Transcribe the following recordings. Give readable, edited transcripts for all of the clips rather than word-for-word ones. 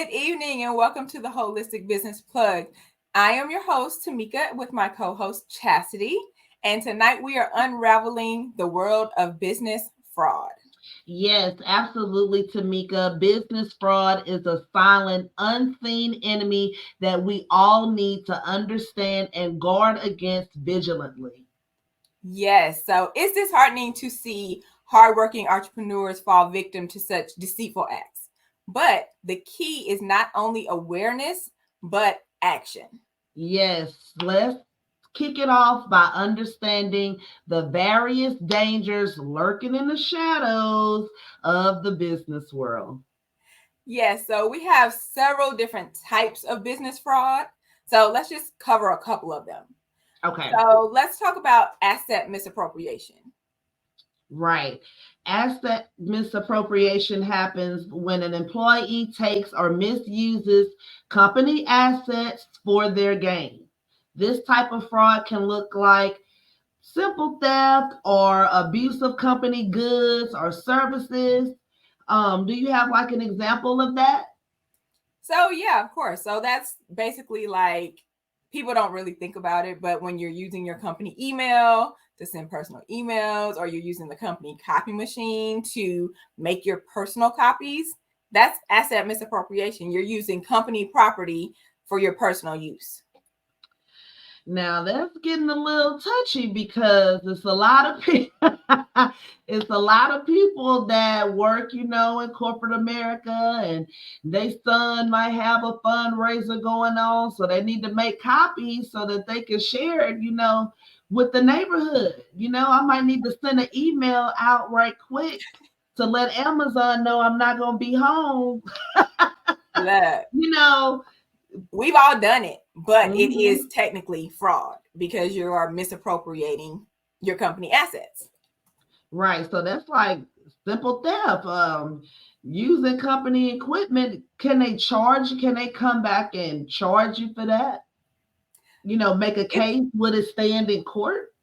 Good evening and welcome to the Wholistic Business Plug. I am your host, Tamika, with my co-host, Chastity. And tonight we are unraveling the world of business fraud. Yes, absolutely, Tamika. Business fraud is a silent, unseen enemy that we all need to understand and guard against vigilantly. Yes, so it's disheartening to see hardworking entrepreneurs fall victim to such deceitful acts. But the key is not only awareness, but action. Yes, let's kick it off by understanding the various dangers lurking in the shadows of the business world. Yes, so we have several different types of business fraud. So let's just cover a couple of them. Okay. So let's talk about asset misappropriation. Right. Asset misappropriation happens when an employee takes or misuses company assets for their gain. This type of fraud can look like simple theft or abuse of company goods or services. Do you have like an example of that? So yeah, of course. So that's basically like people don't really think about it, but when you're using your company email to send personal emails or you're using the company copy machine to make your personal copies, that's asset misappropriation. You're using company property for your personal use. Now that's getting a little touchy because it's a lot of people. It's a lot of people that work, in corporate America, and they son might have a fundraiser going on, so they need to make copies so that they can share it, with the neighborhood. I might need to send an email out right quick to let Amazon know I'm not gonna be home. Look, you know. we've all done it, but it Mhm. is technically fraud because you are misappropriating your company assets. Right. So that's like simple theft. Using company equipment. Can they charge? Can they come back and charge you for that? Make a It, case. Would it stand in court?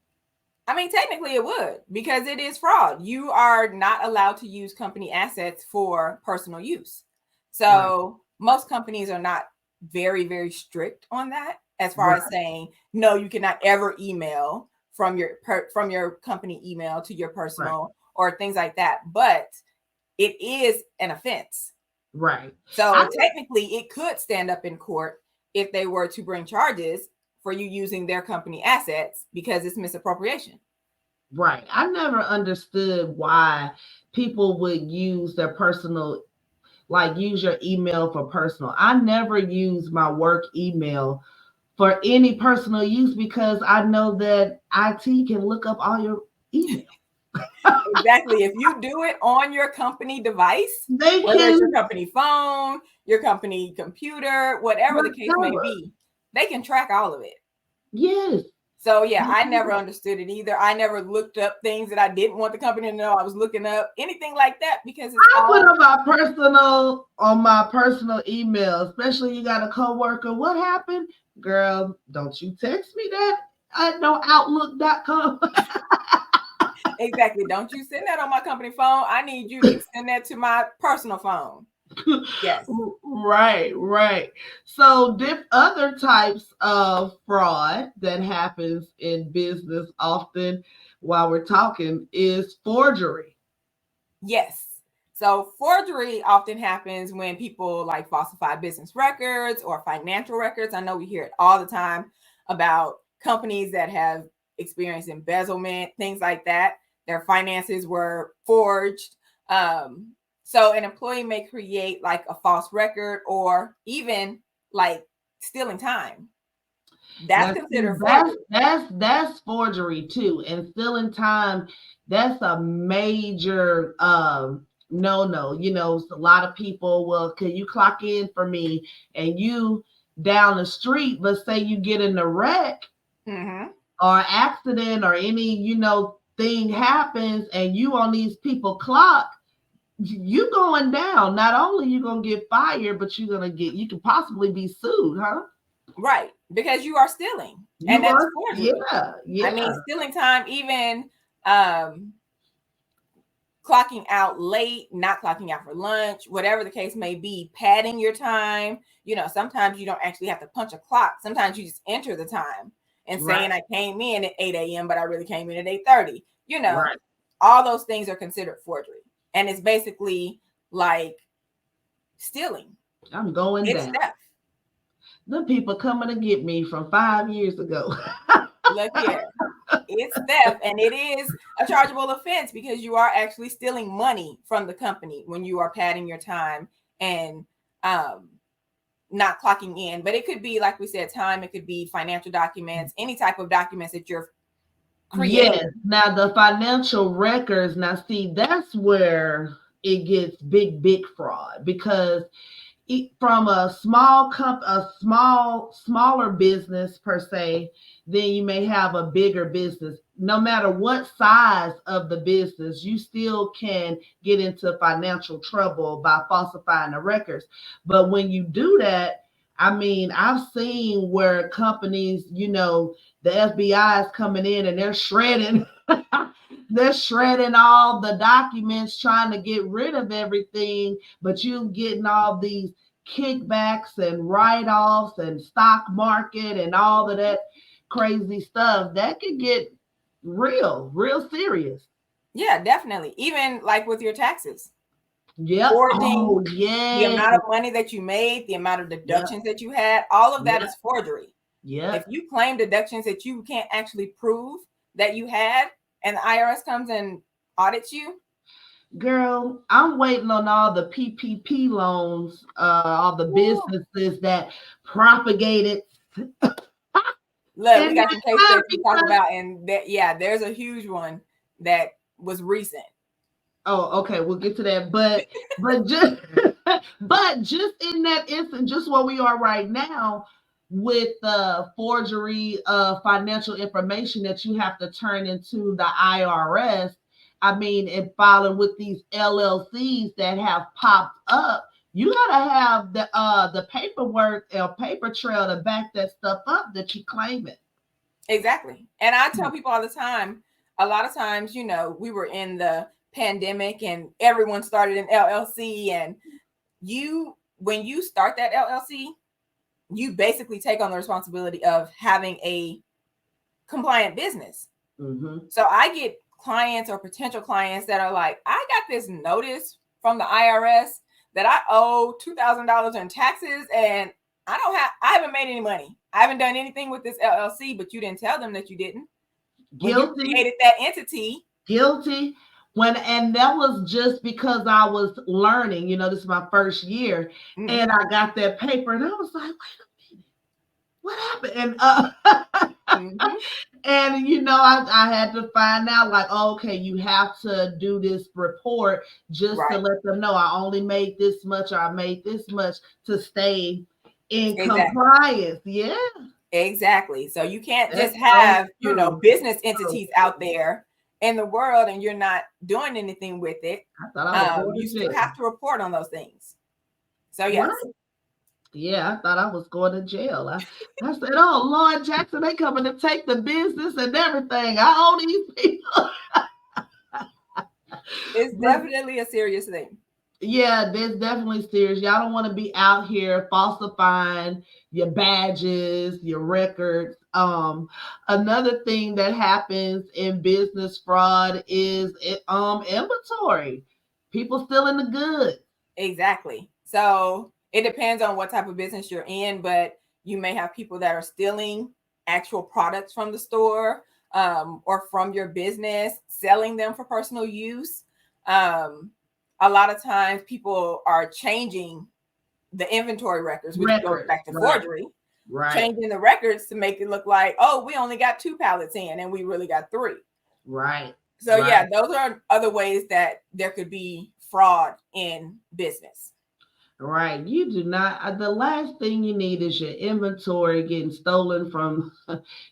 I mean, technically it would because it is fraud. You are not allowed to use company assets for personal use. Right. So most companies are not very, very strict on that as far Right. as saying, no, you cannot ever email from your company email to your Right. personal or things like that. But it is an offense. Right. I So technically, it could stand up in court if they were to bring charges for you using their company assets because it's misappropriation. right. I never understood why people would use their personal, like use your email for personal. I never use my work email for any personal use because I know that IT can look up all your email. Exactly. If you do it on your company device, They whether it's your can company phone, your company computer, whatever the case may recover. be, they can track all of it. Yes. So yeah, I never understood it either. I never looked up things that I didn't want the company to know I was looking up, anything like that, because it's I put all on my personal email, especially you got a coworker. What happened? Girl, don't you text me that at no outlook.com. exactly. Don't you send that on my company phone. I need you to send that to my personal phone. Yes. Right, right. So other types of fraud that happens in business often while we're talking is forgery. Yes. So forgery often happens when people like falsify business records or financial records. I know we hear it all the time about companies that have experienced embezzlement, things like that. Their finances were forged. So an employee may create like a false record or even like stealing time. That's Now, see, considered that's forgery. that's that's forgery too, and stealing time. That's a major no. A lot of people will. Can you clock in for me? And you down the street. Let's say you get in a wreck Mm-hmm. or accident or any thing happens, and you on these people clock. You going down. Not only you gonna get fired, but you can possibly be sued, huh? Right, because you are stealing, and You that's are, forgery. yeah, I mean, yeah. stealing time, even um, clocking out late, not clocking out for lunch, whatever the case may be, padding your time. Sometimes you don't actually have to punch a clock. Sometimes you just enter the time and saying Right. I came in at 8 a.m., but I really came in at 8:30. Right. All those things are considered forgery. And it's basically like stealing. I'm going It's down. theft. The people coming to get me from 5 years ago. Look here. It's theft, and it is a chargeable offense because you are actually stealing money from the company when you are padding your time and not clocking in. But it could be, like we said, time. It could be financial documents, any type of documents that you're Yes. creating. Now the financial records. Now see, that's where it gets big fraud because from a smaller business per se, then you may have a bigger business. No matter what size of the business, you still can get into financial trouble by falsifying the records. But when you do that, I mean, I've seen where companies, the FBI is coming in and they're shredding. They're shredding all the documents, trying to get rid of everything, but you getting all these kickbacks and write-offs and stock market and all of that crazy stuff. That could get real serious. Yeah, definitely. Even like with your taxes, Yep. forging Oh, the yes. amount of money that you made, the amount of Yep. deductions that you had, all of that Yep. is forgery. If Yep. you claim deductions that you can't actually prove that you had, and the IRS comes and audits you, Girl, I'm waiting on all the PPP loans, all the woo, businesses that propagated look, we in got that some case time studies to talk because about, and that, yeah, there's a huge one that was recent. oh, okay, we'll get to that. But just but just in that instant, just where we are right now with the forgery of financial information that you have to turn into the IRS. I mean, and filing with these LLCs that have popped up, you gotta have the paperwork or paper trail to back that stuff up that you claim it. Exactly. And I tell people all the time, a lot of times, we were in the pandemic and everyone started an LLC, and when you start that LLC, you basically take on the responsibility of having a compliant business. Mm-hmm. So I get clients or potential clients that are like, I got this notice from the IRS that I owe $2,000 in taxes, and I haven't made any money. I haven't done anything with this LLC, but you didn't tell them that you didn't. When you Guilty. created that entity, Guilty. And that was just because I was learning, this is my first year, mm-hmm, and I got that paper and I was like, wait a minute, what happened? mm-hmm, And I had to find out, like, oh, okay, you have to do this report just to right, let them know I only made this much or I made this much to stay in exactly. compliance. Yeah, Exactly. So you can't just that's so have, true. business So entities out true. there in the world and you're not doing anything with it. I thought I was going You to still jail. have to report on those things. So yes. Right. Yeah, I thought I was going to jail. I said, oh, Lord Jackson, they coming to take the business and everything. I owe these people. It's But definitely a serious thing. yeah, that's definitely serious. Y'all don't want to be out here falsifying your badges, your records. Another thing that happens in business fraud is inventory. People stealing the goods. Exactly. So it depends on what type of business you're in, but you may have people that are stealing actual products from the store, or from your business, selling them for personal use. Um, a lot of times people are changing the inventory records, which goes Records. back to Right. forgery, Right. changing the records to make it look like, oh, we only got 2 pallets in and we really got 3. Right. So Right. yeah, those are other ways that there could be fraud in business. Right. You do not. The last thing you need is your inventory getting stolen from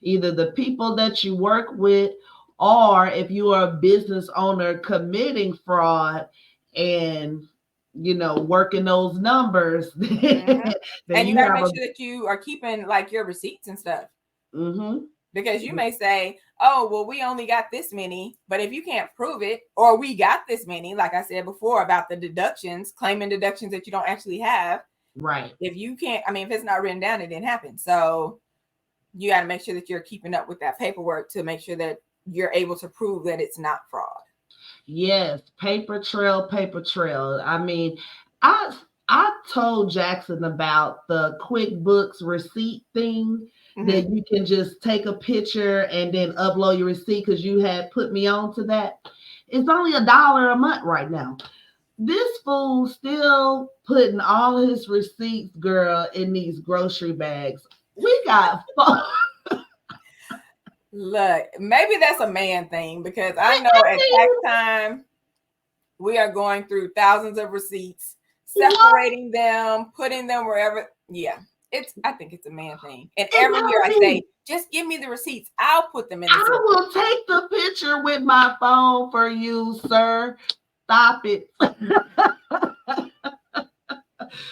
either the people that you work with, or if you are a business owner committing fraud and, working those numbers, then Mm-hmm. And you you got to have make a. sure that you are keeping like your receipts and stuff. Mm-hmm. Because you may say, oh, well, we only got this many, but if you can't prove it, or we got this many, like I said before about the deductions, claiming deductions that you don't actually have. Right. If you can't, I mean, if it's not written down, it didn't happen. So you got to make sure that you're keeping up with that paperwork to make sure that you're able to prove that it's not fraud. Yes, paper trail, paper trail. I mean, I told Jackson about the QuickBooks receipt thing that you can just take a picture and then upload your receipt because you had put me on to that. It's only $1 a month right now. This fool still putting all his receipts, girl, in these grocery bags. We got Look, maybe that's a man thing because I know at tax time, we are going through thousands of receipts, separating them, putting them wherever. Yeah, I think it's a man thing. And every year I say, just give me the receipts. I'll put them in the system. I will take the picture with my phone for you, sir. Stop it.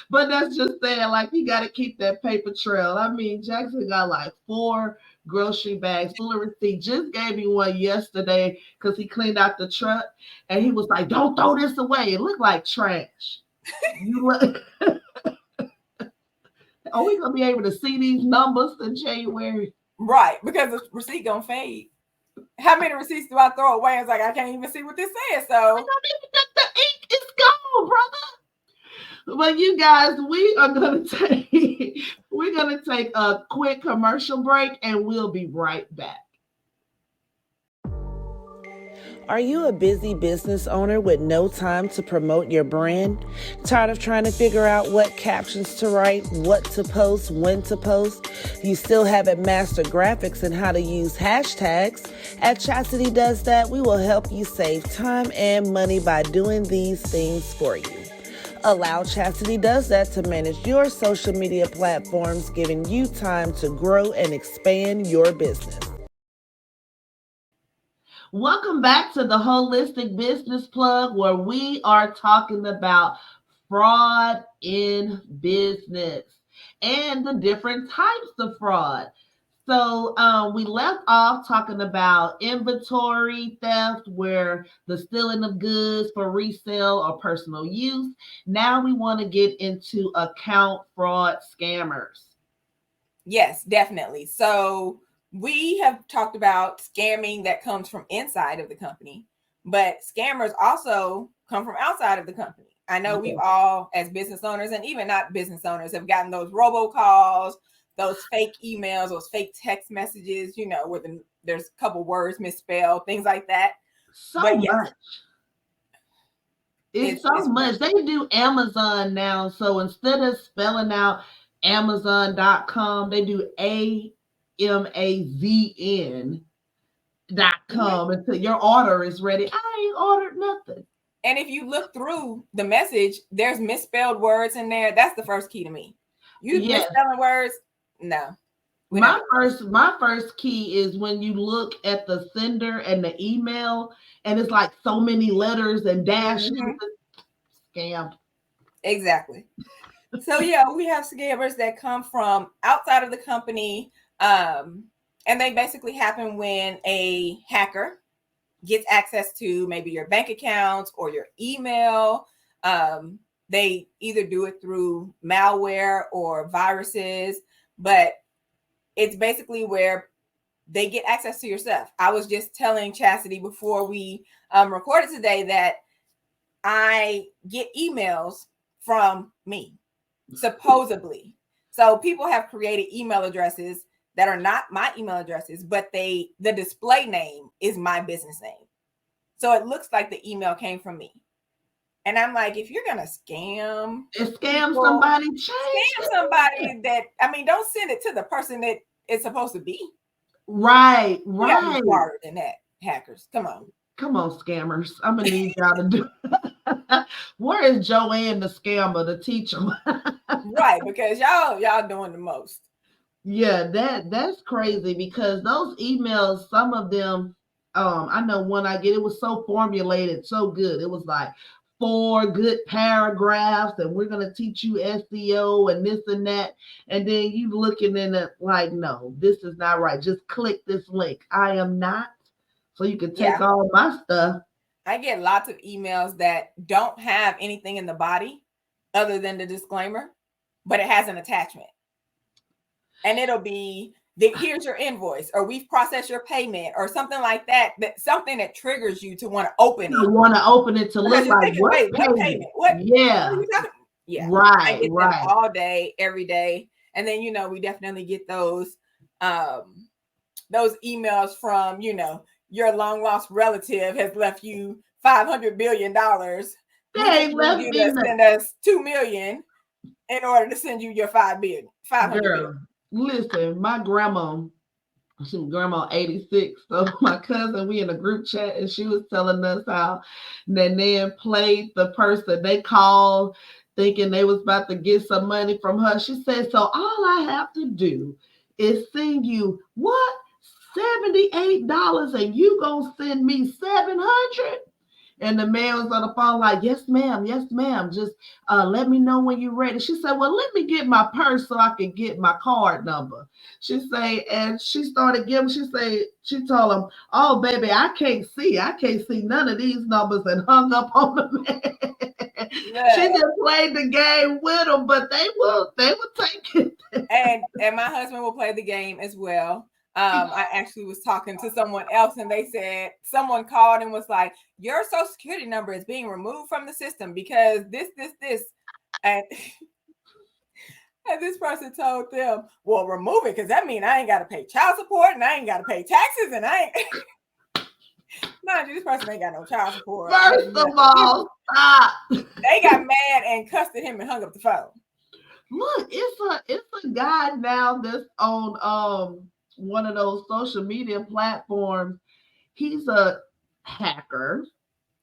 But that's just saying, like, you got to keep that paper trail. I mean, Jackson got like 4 grocery bags full of receipts. Just gave me one yesterday because he cleaned out the truck. And he was like, don't throw this away. It looked like trash. Are we going to be able to see these numbers in January? Right, because the receipt going to fade. How many receipts do I throw away? It's like, I can't even see what this says. So the ink is gone, brother. But you guys, we're gonna take a quick commercial break and we'll be right back. Are you a busy business owner with no time to promote your brand? Tired of trying to figure out what captions to write, what to post, when to post? You still haven't mastered graphics and how to use hashtags? At Chastity Does That, we will help you save time and money by doing these things for you. Allow Chastity Does That to manage your social media platforms, giving you time to grow and expand your business. Welcome back to the Wholistic Business Plug, where we are talking about fraud in business and the different types of fraud. So we left off talking about inventory theft, where the stealing of goods for resale or personal use. Now we want to get into account fraud scammers. Yes, definitely. So we have talked about scamming that comes from inside of the company, but scammers also come from outside of the company. I know we've all, as business owners and even not business owners, have gotten those robocalls, those fake emails, those fake text messages, where there's a couple words misspelled, things like that. Much. It's so much. They do Amazon now. So instead of spelling out Amazon.com, they do AMAZN.com until your order is ready. I ain't ordered nothing. And if you look through the message, there's misspelled words in there. That's the first key to me. Misspelling words, no. My first key is when you look at the sender and the email, and it's like so many letters and dashes. Scam. Exactly. So yeah, we have scammers that come from outside of the company, and they basically happen when a hacker gets access to maybe your bank accounts or your email. They either do it through malware or viruses, but it's basically where they get access to your stuff. I was just telling Chastity before we recorded today that I get emails from me, supposedly. So people have created email addresses that are not my email addresses, but the display name is my business name. So it looks like the email came from me. And I'm like, if you're going to scam somebody, that, don't send it to the person that it's supposed to be. Right. You gotta be smarter than that, hackers. Come on, scammers. I'm going to need y'all to do Where is Joanne the scammer to teach them? Right, because y'all doing the most. Yeah, that's crazy because those emails, some of them, I know one I get, it was so formulated, so good. It was like 4 good paragraphs, and we're going to teach you SEO and this and that. And then you looking in it like, no, this is not right. Just click this link. I am not. So you can take all my stuff. I get lots of emails that don't have anything in the body other than the disclaimer, but it has an attachment. And it'll be, here's your invoice, or we've processed your payment, or something like that. Something that triggers you to want to open it. You want to open it to look like, thinking, wait, what payment? What? Yeah. What are you talking? Yeah. Right. I get them all day, every day. And then, we definitely get those emails from, your long lost relative has left you $500 billion. They left you to send us $2 million in order to send you your $500 billion. Listen, my grandma 86. So my cousin, we in a group chat, and she was telling us how then played the person. They called thinking they was about to get some money from her. She said, so all I have to do is send you what? $78, and you gonna send me $700? And the man was on the phone like, yes, ma'am. Just let me know when you're ready. She said, well, let me get my purse so I can get my card number. She say, and she started giving, she told him, oh, baby, I can't see none of these numbers, and hung up on the man. Yeah. She just played the game with them, but they will take it. And my husband will play the game as well. I actually was talking to someone else, and they said someone called and was like, your social security number is being removed from the system because this. And, and this person told them, well, remove it, because that means I ain't got to pay child support, and I ain't got to pay taxes, and I ain't. No, this person ain't got no child support. First of all, stop. They got mad and cussed at him and hung up the phone. Look, it's a guy now that's on one of those social media platforms. He's a hacker,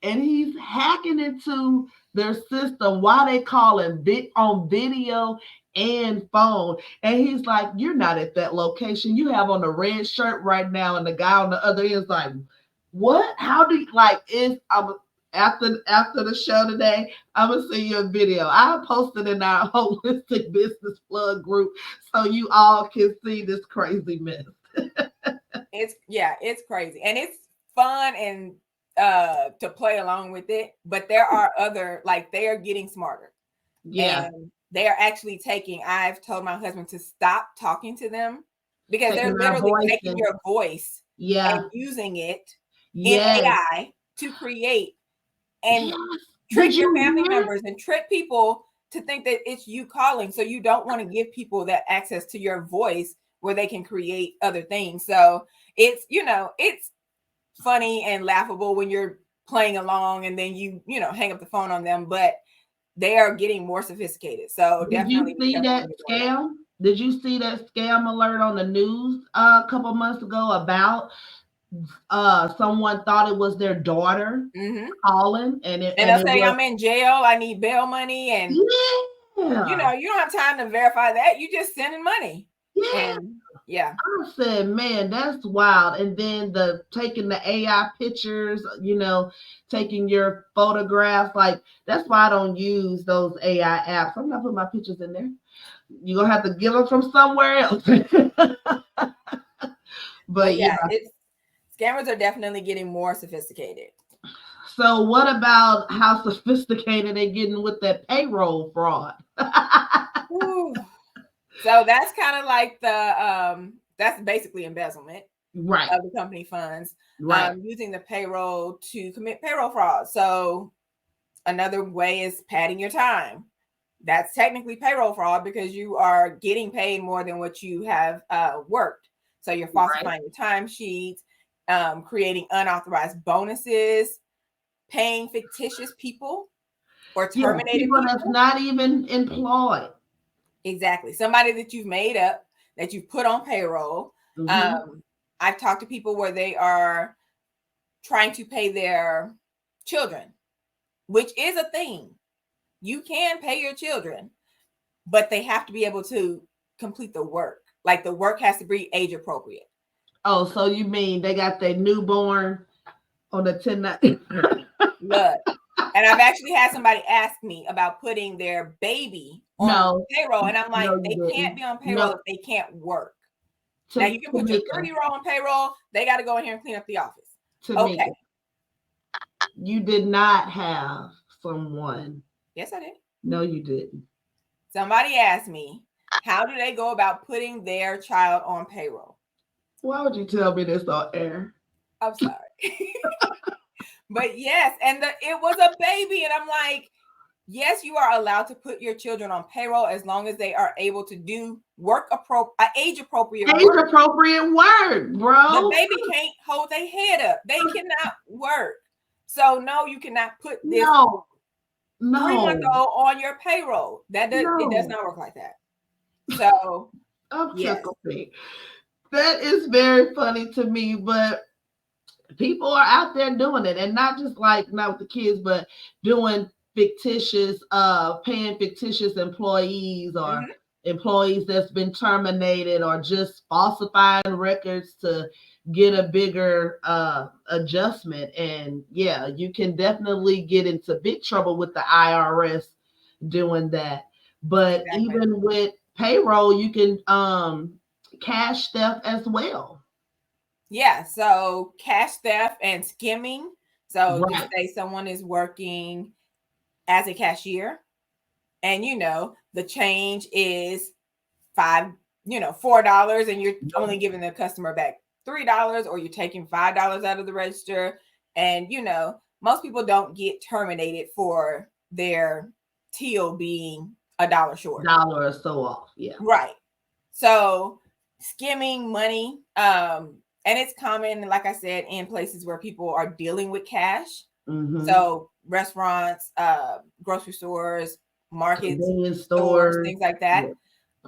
and he's hacking into their system while they call him on video and phone. And he's like, you're not at that location. You have on a red shirt right now. And the guy on the other end is like, what? How do you after the show today, I'm gonna send you a video. I'll post it in our Wholistic Business Plug group so you all can see this crazy mess. It's crazy, and it's fun and to play along with it. But there are other, they are getting smarter. Yeah, and they are actually I've told my husband to stop talking to them, because they're literally taking your voice and using it in AI to create and trick your family members and trick people to think that it's you calling. So you don't want to give people that access to your voice where they can create other things. So it's, it's funny and laughable when you're playing along and then you hang up the phone on them, but they are getting more sophisticated. So definitely. Did you see that scam? Did you see that scam alert on the news a couple months ago about someone thought it was their daughter calling, and they'll say, I'm in jail, I need bail money, and you don't have time to verify that. You just sending money. I said, man, that's wild. And then taking the AI pictures, taking your photographs, that's why I don't use those AI apps. I'm not putting my pictures in there. You're gonna have to get them from somewhere else. But scammers are definitely getting more sophisticated. So what about how sophisticated they're getting with that payroll fraud? So that's kind of like that's basically embezzlement, right, of the company funds, right, using the payroll to commit payroll fraud. So another way is padding your time. That's technically payroll fraud because you are getting paid more than what you have worked. So you're falsifying your timesheets, creating unauthorized bonuses, paying fictitious people, or terminating people that's not even employed. Exactly. Somebody that you've made up, that you've put on payroll. I've talked to people where they are trying to pay their children, which is a thing. You can pay your children, but they have to be able to complete the work. Like the work has to be age appropriate. Oh, so you mean they got their newborn on the 10-9? Look, And I've actually had somebody ask me about putting their baby on payroll. And I'm like, they can't be on payroll if they can't work. Now you can put your 3-year-old on payroll. They got to go in here and clean up the office. Okay. You did not have someone. Yes, I did. No, you didn't. Somebody asked me, how do they go about putting their child on payroll? Why would you tell me this on air? I'm sorry. But yes, and it was a baby. And I'm like, yes, you are allowed to put your children on payroll as long as they are able to do age-appropriate work. Age-appropriate work, bro. The baby can't hold their head up. They cannot work. So no, you cannot put this 3-month-old on your payroll. It does not work like that. So yes. That is very funny to me, but people are out there doing it, and not just like not with the kids, but doing fictitious, paying fictitious employees or employees that's been terminated, or just falsifying records to get a bigger adjustment. And yeah, you can definitely get into big trouble with the IRS doing that. But even with payroll, you can cash theft as well. Yeah, so cash theft and skimming. So just say someone is working as a cashier, and the change is $4, and you're only giving the customer back $3, or you're taking $5 out of the register. And most people don't get terminated for their till being $1 short. $1 or so off. Yeah. Right. So skimming money, and it's common, like I said, in places where people are dealing with cash. So restaurants, grocery stores, markets, stores, things like that.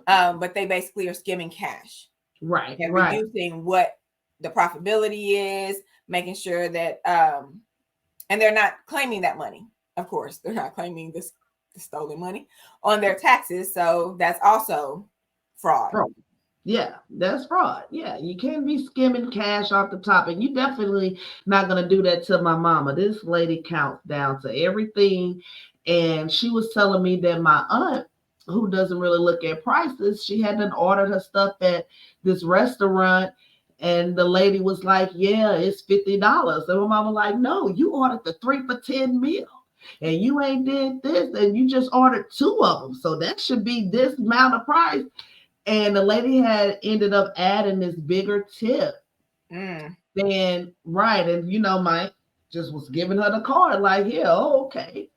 But they basically are skimming cash. Right. And reducing what the profitability is, making sure that, and they're not claiming that money. Of course, they're not claiming the stolen money on their taxes. So that's also fraud. Yeah, that's fraud. Yeah, you can't be skimming cash off the top, and you definitely not going to do that to my mama. This lady counts down to everything, and she was telling me that my aunt, who doesn't really look at prices, she hadn't ordered her stuff at this restaurant, and the lady was like, yeah, it's $50. And my mama was like, no, you ordered the 3 for $10 meal, and you ain't did this, and you just ordered 2 of them, so that should be this amount of price. And the lady had ended up adding this bigger tip. And Mike just was giving her the card like, yeah, okay.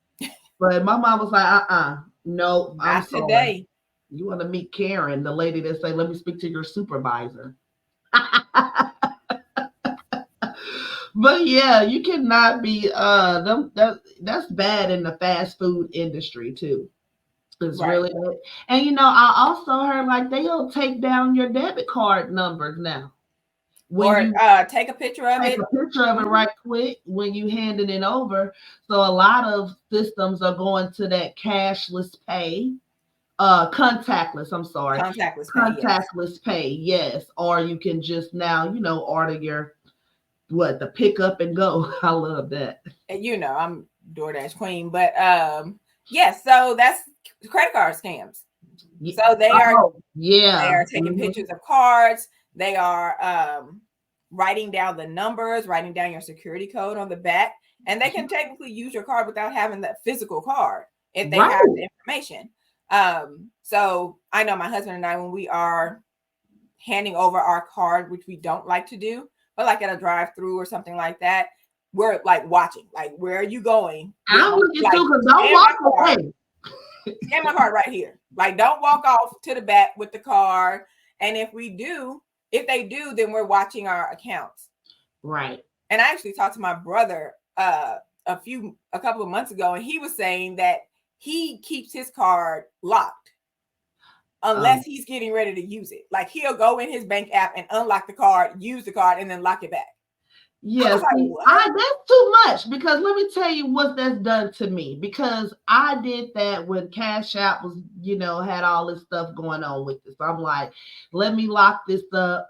But my mom was like, no, I'm sorry. Today. You want to meet Karen, the lady that say, let me speak to your supervisor. But yeah, you cannot be that's bad in the fast food industry too. It's really good. And I also heard like they'll take down your debit card numbers now. Take a picture of it. Take a picture of it right quick when you handing it over. So a lot of systems are going to that cashless pay. Contactless, I'm sorry. Contactless pay, yes. Or you can just now, order your the pick up and go. I love that. And I'm DoorDash queen, but yes, so that's credit card scams. So they are taking pictures of cards. They are writing down the numbers, writing down your security code on the back, and they can technically use your card without having that physical card if they have the information. So I know my husband and I, when we are handing over our card, which we don't like to do, but like at a drive-through or something like that, we're like watching, like, where are you going? I'm looking too, because don't walk away. Scan my card right here. Like, don't walk off to the back with the card. And if they do, then we're watching our accounts. Right. And I actually talked to my brother a couple of months ago, and he was saying that he keeps his card locked unless he's getting ready to use it. Like, he'll go in his bank app and unlock the card, use the card, and then lock it back. Yes, that's too much, because let me tell you what that's done to me, because I did that when Cash App was, had all this stuff going on with this. I'm like, let me lock this up.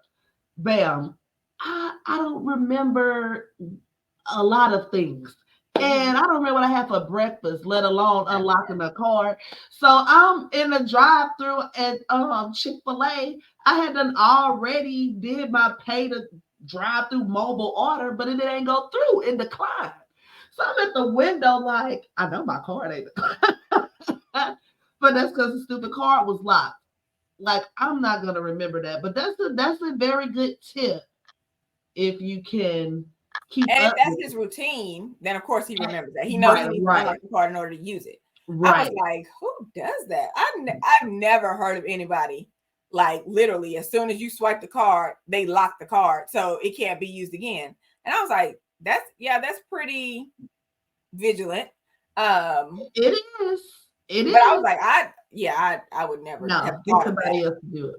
Bam. I don't remember a lot of things. And I don't remember what I had for breakfast, let alone unlocking the card. So I'm in the drive-through at Chick-fil-A. I had done already did my pay to drive-through mobile order, but it didn't go through. It declined. So I'm at the window like, I know my card ain't declined. But that's because the stupid card was locked. Like, I'm not gonna remember that. But that's a very good tip if you can keep And if up that's with his it. routine, then of course he remembers that. He knows he Right, needs to right, unlock the card in order to use it. I was right. like, who does that? I've never heard of anybody like literally as soon as you swipe the card, they lock the card so it can't be used again. And I was like, that's pretty vigilant. It is. It But I was is. like, I would never have No, get thought of that. somebody else to do it.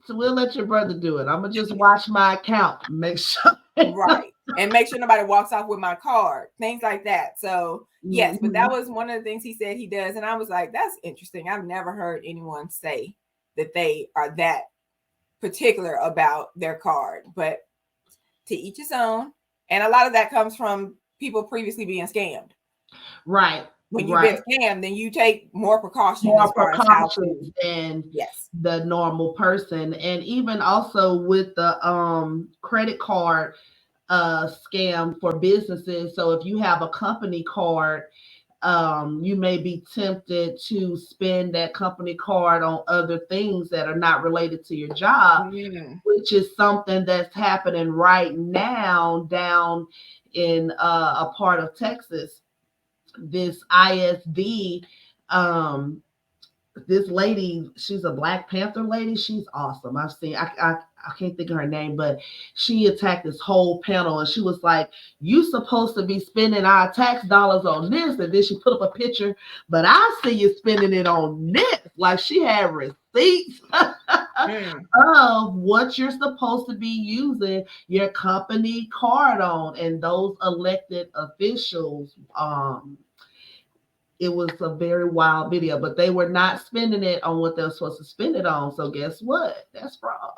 We'll let your brother do it. I'm gonna just watch my account, make sure. Right. And make sure nobody walks off with my card, things like that. So, yes, but that was one of the things he said he does. And I was like, that's interesting. I've never heard anyone say that they are that particular about their card, but to each his own. And a lot of that comes from people previously being scammed. Right. When you've been Right. scammed, then you take more precaution More as far as how precautions to, than yes. the normal person. And even also with the credit card scam for businesses. So if you have a company card, you may be tempted to spend that company card on other things that are not related to your job, which is something that's happening right now down in a part of Texas. This ISD, this lady, she's a Black Panther lady. She's awesome. I've seen, I can't think of her name, but she attacked this whole panel and she was like, you supposed to be spending our tax dollars on this. And then she put up a picture, but I see you spending it on this. Like she had receipts of what you're supposed to be using your company card on. And those elected officials, it was a very wild video, but they were not spending it on what they're supposed to spend it on. So guess what? That's fraud.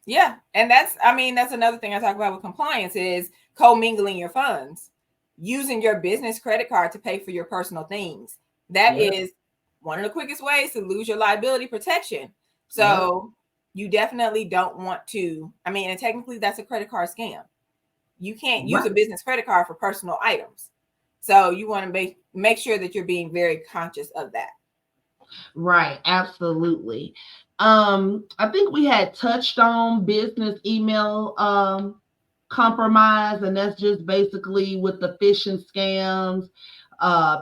Yeah. And that's another thing I talk about with compliance is commingling your funds, using your business credit card to pay for your personal things. That is one of the quickest ways to lose your liability protection. So you definitely don't want to, and technically that's a credit card scam. You can't use a business credit card for personal items. So you want to make sure that you're being very conscious of that. Right, absolutely. I think we had touched on business email compromise, and that's just basically with the phishing scams,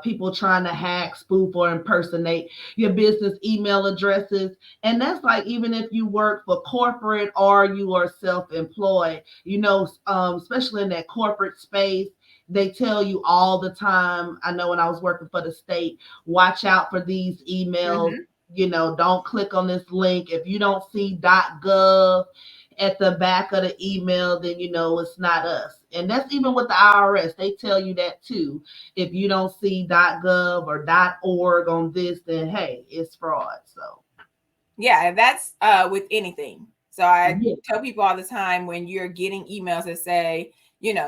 people trying to hack, spoof, or impersonate your business email addresses. And that's like even if you work for corporate or you are self-employed, especially in that corporate space, they tell you all the time. I know when I was working for the state, watch out for these emails. Don't click on this link. If you don't see .gov at the back of the email, then it's not us. And that's even with the IRS. They tell you that too. If you don't see .gov or .org on this, then hey, it's fraud. So yeah, that's with anything. So I tell people all the time when you're getting emails that say,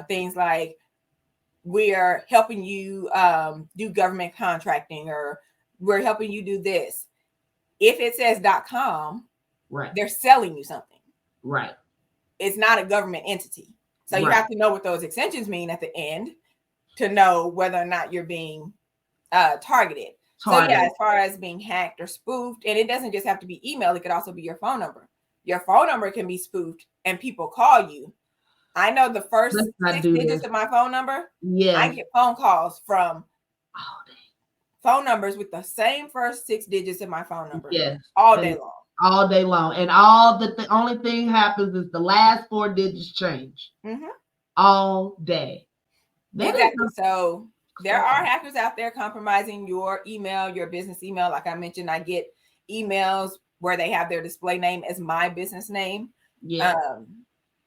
things like, we are helping you do government contracting, or we're helping you do this. If it says .com, they're selling you something. Right. It's not a government entity. So you have to know what those extensions mean at the end to know whether or not you're being targeted. So yeah, as far as being hacked or spoofed, and it doesn't just have to be email, it could also be your phone number. Your phone number can be spoofed and people call you. I know the first 6 digits of my phone number. Yeah. I get phone calls from phone numbers with the same first 6 digits of my phone number. Yes. All day long. All day long. And the only thing happens is the last 4 digits change. All day. Exactly. So there are hackers out there compromising your email, your business email. Like I mentioned, I get emails where they have their display name as my business name. Yeah.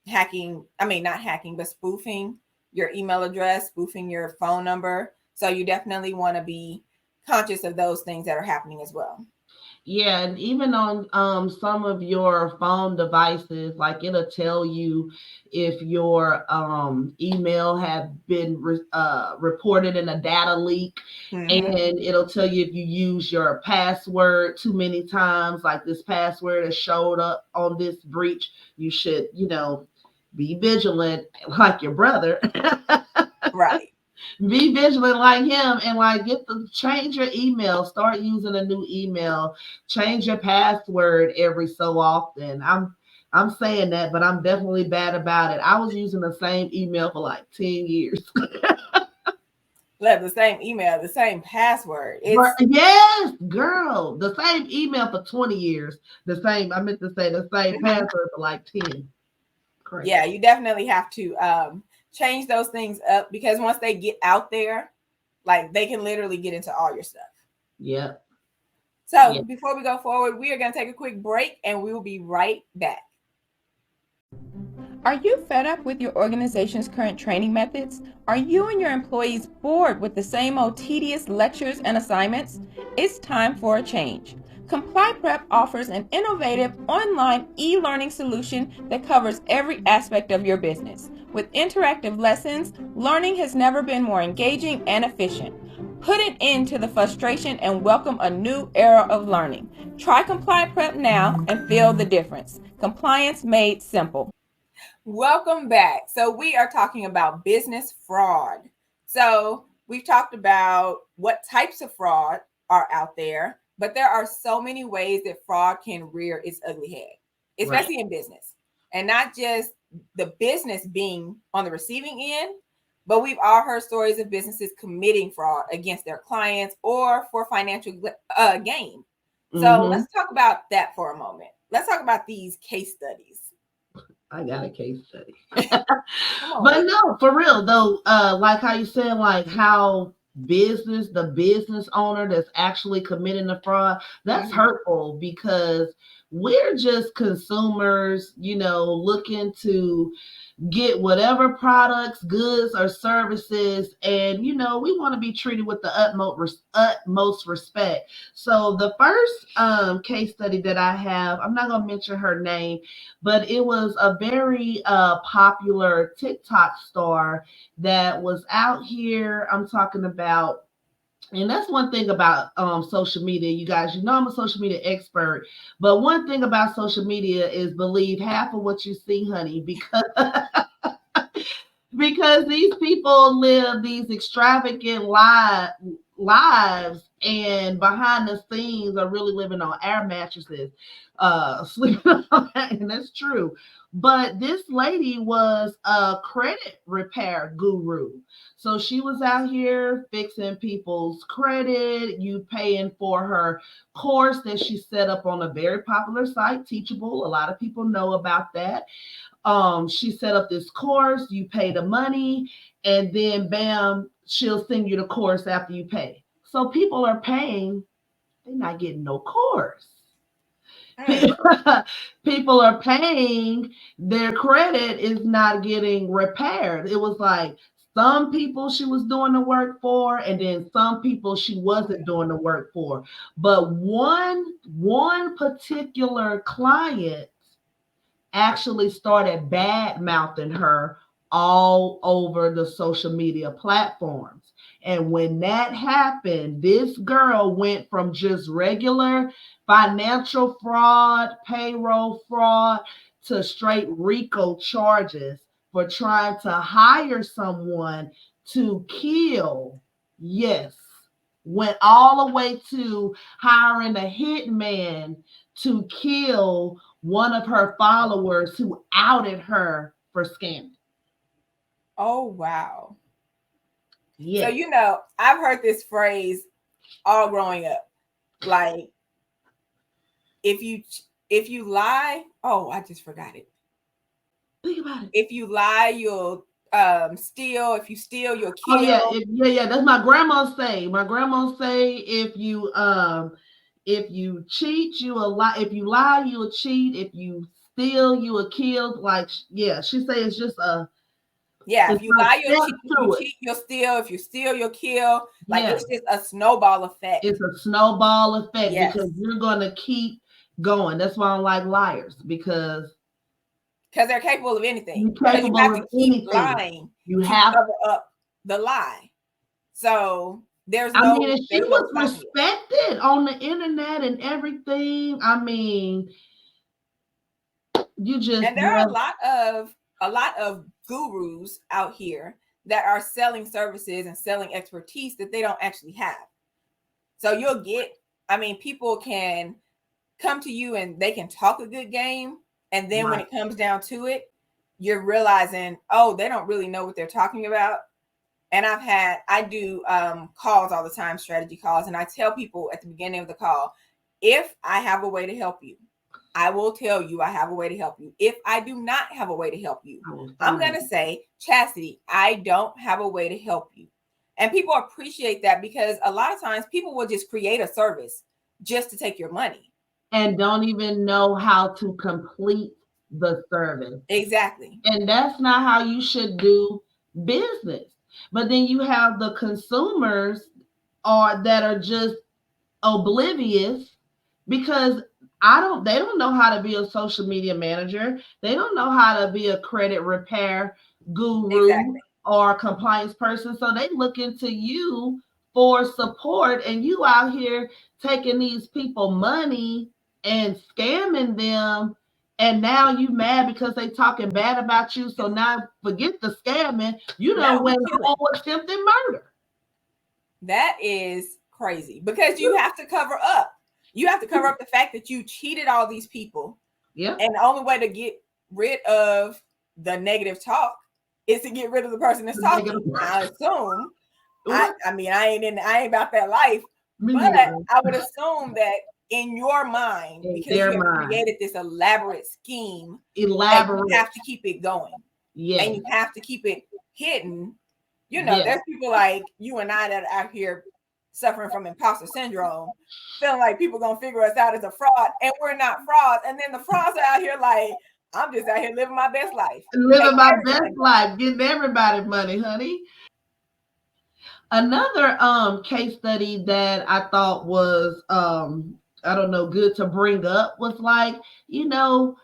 Not hacking, but spoofing your email address, spoofing your phone number. So you definitely want to be conscious of those things that are happening as well. Yeah, and even on some of your phone devices, like it'll tell you if your email have been reported in a data leak, Mm-hmm. and it'll tell you if you use your password too many times, like this password has showed up on this breach. You should, be vigilant, like your brother. Right. Be vigilant like him, and like change your email, start using a new email, change your password every so often. I'm saying that, but I'm definitely bad about it. I was using the same email for like 10 years. Love the same email, the same password. But It's yes, girl, the same email for 20 years. I meant to say the same password for like 10. Crazy. yeah, you definitely have to change those things up because once they get out there, like they can literally get into all your stuff. Yep. So Yep. before we go forward, we are going to take a quick break and we will be right back. Are you fed up with your organization's current training methods? Are you and your employees bored with the same old tedious lectures and assignments? It's time for a change. Comply Prep offers an innovative online e-learning solution that covers every aspect of your business. With interactive lessons, learning has never been more engaging and efficient. Put an end to the frustration and welcome a new era of learning. Try Comply Prep now and feel the difference. Compliance made simple. Welcome back. So, we are talking about business fraud. So, we've talked about what types of fraud are out there, but there are so many ways that fraud can rear its ugly head, especially in business. And not just the business being on the receiving end, but we've all heard stories of businesses committing fraud against their clients or for financial gain. So, Mm-hmm. let's talk about that for a moment. Let's talk about these case studies. I got a case study. Come on. But no, for real though, like how you said, like how the business owner that's actually committing the fraud, that's hurtful because we're just consumers, looking to get whatever products, goods, or services, and we want to be treated with the utmost respect. So the first case study that I have, I'm not gonna mention her name, but it was a very popular TikTok star that was out here. I'm talking about, and that's one thing about social media, you guys. I'm a social media expert, but one thing about social media is believe half of what you see, honey, because these people live these extravagant lives, and behind the scenes are really living on air mattresses, sleeping on that, and that's true. But this lady was a credit repair guru. So she was out here fixing people's credit, you paying for her course that she set up on a very popular site, Teachable. A lot of people know about that. She set up this course, you pay the money, and then bam, she'll send you the course after you pay. So people are paying, they're not getting no course. People are paying, their credit is not getting repaired. It was like some people she was doing the work for, and then some people she wasn't doing the work for. But one particular client actually started bad mouthing her all over the social media platforms. And when that happened, this girl went from just regular financial fraud, payroll fraud, to straight RICO charges for trying to hire someone to kill. Yes. Went all the way to hiring a hitman to kill one of her followers who outed her for scamming. Oh, wow. So, Yes. I've heard this phrase all growing up. Like, if you lie, oh, I just forgot it. Think about it. If you lie, you'll steal. If you steal, you'll Oh yeah, kill. yeah. That's my grandma say. My grandma say if you cheat, you will lie. If you lie, you will cheat. If you steal, you will kill. Like, yeah, she say it's just a Yeah, It's if you lie, you'll cheat. steps If you to it. cheat, you'll steal. If you steal, you'll kill. Like Yeah. it's just a snowball effect. It's a snowball effect Yes. because you're gonna keep going. That's why I don't like liars, because they're capable of anything. you're Because you capable have of to keep anything. lying You to have. cover up the lie. So there's I no mean, and she there's no was stopping it. respected on the internet and everything. I mean, you just And there are a lot of gurus out here that are selling services and selling expertise that they don't actually have. So you'll get, I mean, people can come to you and they can talk a good game, and then when right. it comes down to it, you're realizing, oh, they don't really know what they're talking about. And I do calls all the time, strategy calls, and I tell people at the beginning of the call, if I have a way to help you, I will tell you I have a way to help you. If I do not have a way to help you, I'm going to say, Chastity, I don't have a way to help you. And people appreciate that, because a lot of times people will just create a service just to take your money. And don't even know how to complete the service. Exactly. And that's not how you should do business. But then you have the consumers that are just oblivious, because they don't know how to be a social media manager. They don't know how to be a credit repair guru Exactly. or compliance person. So they look into you for support, and you out here taking these people money and scamming them. And now you mad because they talking bad about you. So now forget the scamming. You done went home attempted murder. That is crazy, because you have to cover up. You have to cover up the fact that you cheated all these people. Yeah. And the only way to get rid of the negative talk is to get rid of the person that's talking. I assume. I mean, I ain't about that life, but I would assume that in your mind, because you have created this elaborate scheme, you have to keep it going. Yeah. And you have to keep it hidden. You know, there's people like you and I that are out here suffering from imposter syndrome, feeling like people gonna figure us out as a fraud, and we're not frauds. And then the frauds are out here like, I'm just out here living my best life. Living my best life, getting everybody money, honey. Another case study that I thought was I don't know, good to bring up was like, you know,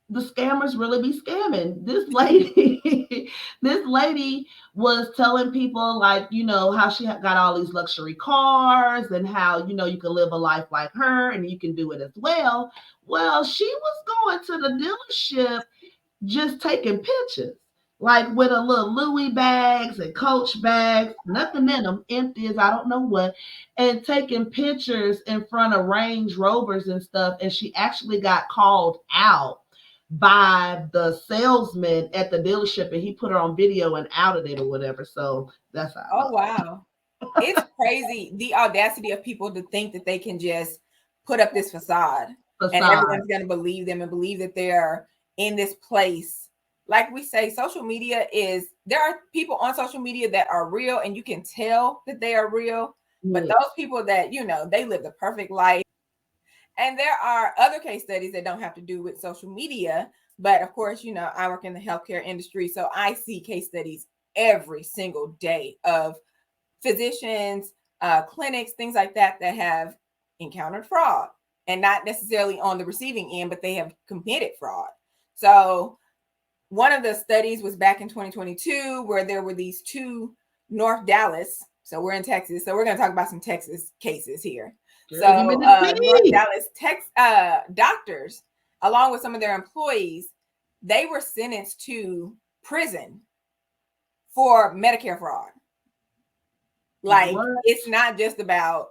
the scammers really be scamming. This lady was telling people, like, you know, how she got all these luxury cars and how, you know, you can live a life like her and you can do it as well. Well, she was going to the dealership just taking pictures, like with a little Louis bags and Coach bags, nothing in them, empty as I don't know what, and taking pictures in front of Range Rovers and stuff. And she actually got called out by the salesman at the dealership, and he put her on video and outed it or whatever. So that's how. Oh wow, it's crazy the audacity of people to think that they can just put up this facade. And everyone's going to believe them and believe that they're in this place. Like we say, social media there are people on social media that are real, and you can tell that they are real. But those people that, you know, they live the perfect life. And there are other case studies that don't have to do with social media. But of course, you know, I work in the healthcare industry, so I see case studies every single day of physicians, clinics, things like that have encountered fraud, and not necessarily on the receiving end, but they have committed fraud. So one of the studies was back in 2022, where there were these two North Dallas. So we're in Texas. So we're going to talk about some Texas cases here. So North Dallas doctors, along with some of their employees, they were sentenced to prison for Medicare fraud. Like, it's not just about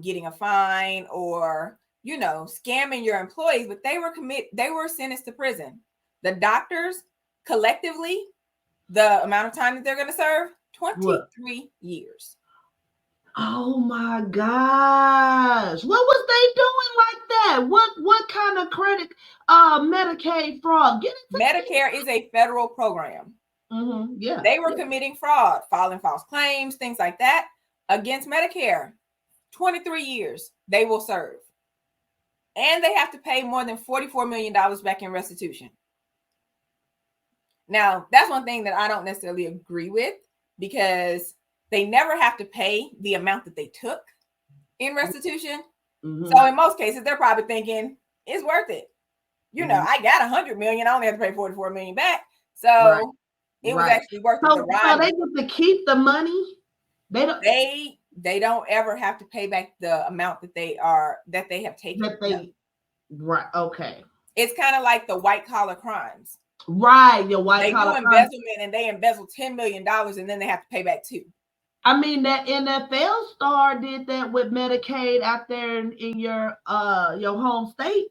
getting a fine or, you know, scamming your employees, but they were sentenced to prison. The doctors collectively, the amount of time that they're going to serve, 23 years. Oh my gosh. What was they doing like that? What kind of credit Medicaid fraud? Medicare is a federal program. Mm-hmm. Yeah. They were committing fraud, filing false claims, things like that against Medicare. 23 years they will serve. And they have to pay more than $44 million back in restitution. Now, that's one thing that I don't necessarily agree with, because they never have to pay the amount that they took in restitution. So in most cases, they're probably thinking it's worth it. You know, I got 100 million. I only have to pay 44 million back. So it was actually worth it. So they get to keep the money. They don't ever have to pay back the amount that they have taken. Right. Okay. It's kind of like the white collar crimes. Right. Your white collar crimes. They do embezzlement, and they embezzle $10 million, and then they have to pay back $2. I mean, that NFL star did that with Medicaid out there in your home state.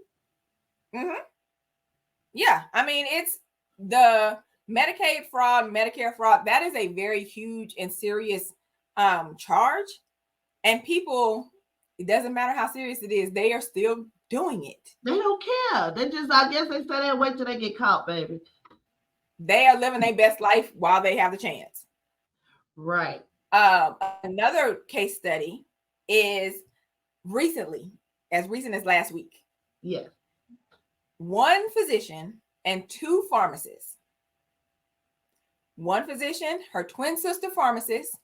Yeah. I mean, it's the Medicaid fraud, Medicare fraud. That is a very huge and serious charge. And people, it doesn't matter how serious it is, they are still doing it. They don't care. They just, I guess they say they wait till they get caught, baby. They are living their best life while they have the chance. Right. Another case study is as recent as last week. Yes. One physician and 2 pharmacists. One physician, her twin sister pharmacist,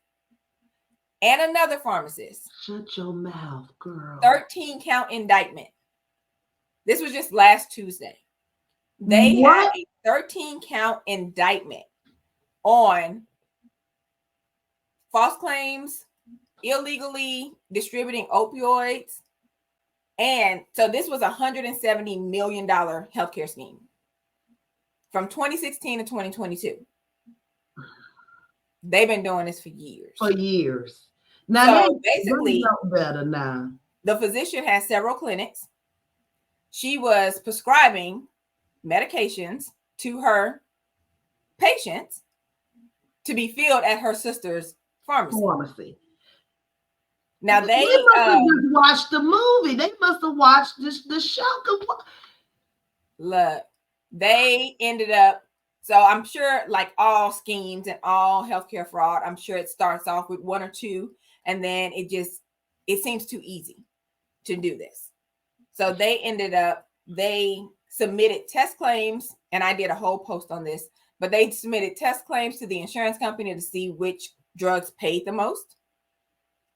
and another pharmacist. Shut your mouth, girl. 13 count indictment. This was just last Tuesday. They had a 13 count indictment on false claims, illegally distributing opioids. And so this was a $170 million healthcare scheme from 2016 to 2022. They've been doing this for years. Now, so basically, know better now. The physician has several clinics. She was prescribing medications to her patients to be filled at her sister's pharmacy. Now they must have just watched the movie. They must have watched the show. Look, they ended up. So I'm sure, like all schemes and all healthcare fraud, I'm sure it starts off with 1 or 2, and then it seems too easy to do this. So they submitted test claims, and I did a whole post on this, but they submitted test claims to the insurance company to see which drugs paid the most.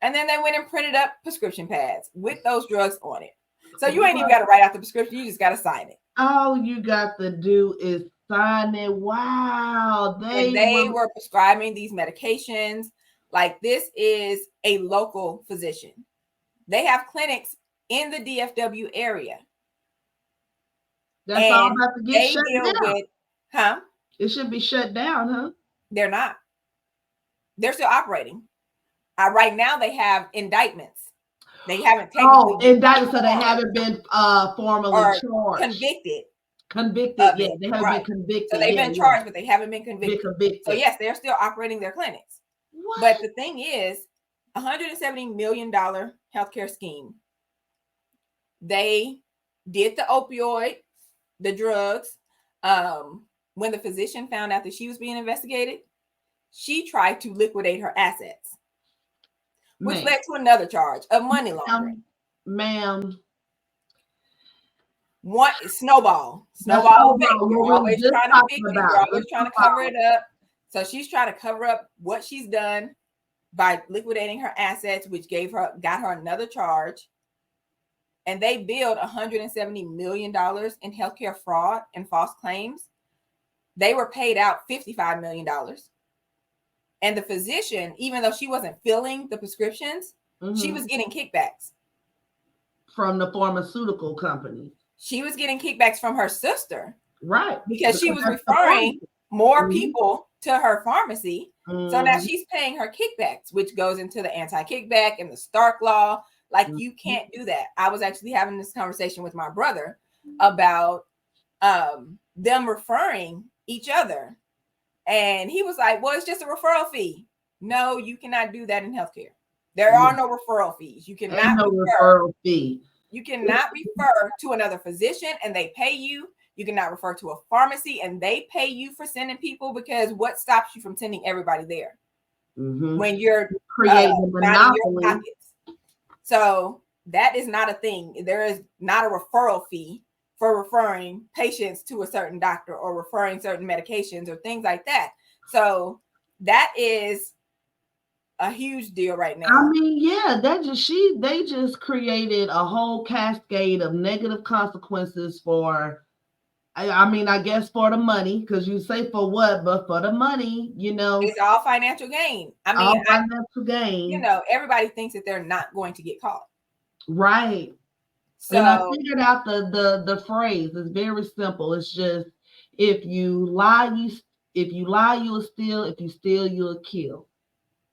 And then they went and printed up prescription pads with those drugs on it. So you ain't even got to write out the prescription. You just got to sign it. All you got to do is sign it. Wow. They were prescribing these medications. Like, this is a local physician. They have clinics in the DFW area. That's all about to get shut down. It should be shut down, huh? They're not. They're still operating. Right now, they have indictments. They haven't indictments, so they haven't been formally charged. Convicted, yeah. They haven't been convicted. So they've been charged, but they haven't been convicted. So yes, they're still operating their clinics. What? But the thing is, $170 million healthcare scheme. They did the opioid, the drugs. When the physician found out that she was being investigated, she tried to liquidate her assets, which led to another charge of money laundering. Ma'am. One snowball. You're always trying to fix it. You're always trying to cover it up. So she's trying to cover up what she's done by liquidating her assets, which got her another charge. And they billed $170 million in healthcare fraud and false claims. They were paid out $55 million. And the physician, even though she wasn't filling the prescriptions, she was getting kickbacks from the pharmaceutical company. She was getting kickbacks from her sister. Right. Because she was referring more people to her pharmacy. So now she's paying her kickbacks, which goes into the anti-kickback and the Stark law. Like, you can't do that. I was actually having this conversation with my brother about them referring each other. And he was like, well, it's just a referral fee. No, you cannot do that in healthcare. There are no referral fees. You cannot referral fee. You cannot refer to another physician and they pay you. You cannot refer to a pharmacy and they pay you for sending people, because what stops you from sending everybody there when you're creating a monopoly? So that is not a thing. There is not a referral fee for referring patients to a certain doctor or referring certain medications or things like that. So that is a huge deal right now. I mean, yeah, they just created a whole cascade of negative consequences for, I mean, I guess for the money, because you say for what, but for the money, It's all financial gain. I mean, all financial gain. Everybody thinks that they're not going to get caught. Right. So, and I figured out the phrase. It's very simple. It's just, if you lie, you'll steal. If you steal, you'll kill.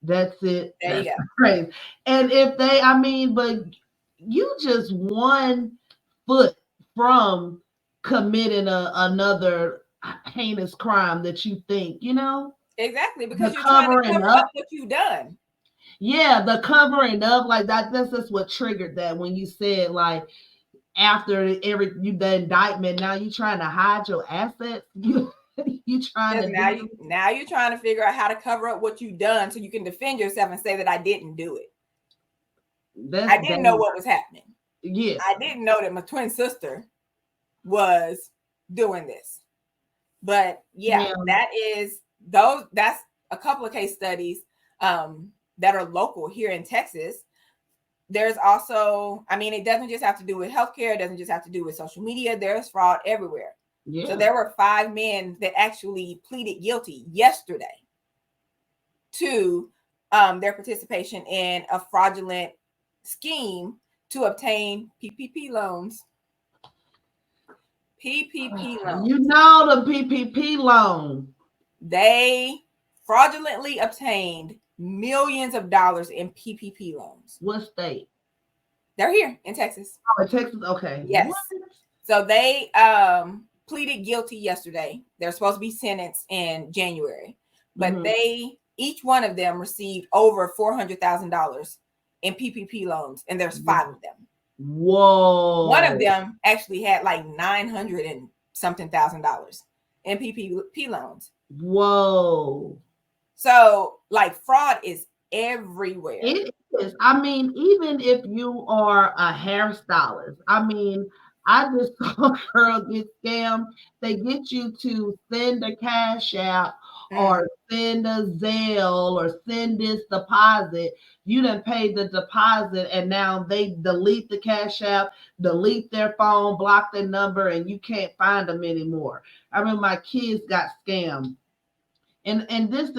That's it. there you That's go. the phrase. And if they, I mean, but you just 1 foot from committing another heinous crime that you think, Exactly, because the you're trying to covering cover up. up what you've done. Yeah, the covering up, like that. That's just what triggered that when you said, like, after the indictment, now you trying to hide your assets. You trying to now you're trying to figure out how to cover up what you've done so you can defend yourself and say that I didn't do it. I didn't know what was happening. Yeah, I didn't know that my twin sister was doing this. But yeah, that's a couple of case studies that are local here in Texas. There's also, I mean, it doesn't just have to do with healthcare. It doesn't just have to do with social media. There's fraud everywhere. Yeah. So there were 5 men that actually pleaded guilty yesterday to their participation in a fraudulent scheme to obtain PPP loans. PPP loans. You know, the PPP loan. They fraudulently obtained millions of dollars in PPP loans. What state? They're here in Texas. Oh, in Texas. Okay. Yes. What? So they pleaded guilty yesterday. They're supposed to be sentenced in January, but each one of them received over $400,000 in PPP loans, and there's 5 of them. Whoa. One of them actually had like $900 and something thousand in PPP loans. Whoa. So, like, fraud is everywhere. It is. I mean, even if you are a hairstylist, I mean, I just saw a girl get scammed. They get you to send a cash out or send a Zelle or send this deposit. You done paid the deposit, and now they delete the cash out, delete their phone, block their number, and you can't find them anymore. I mean, my kids got scammed. And this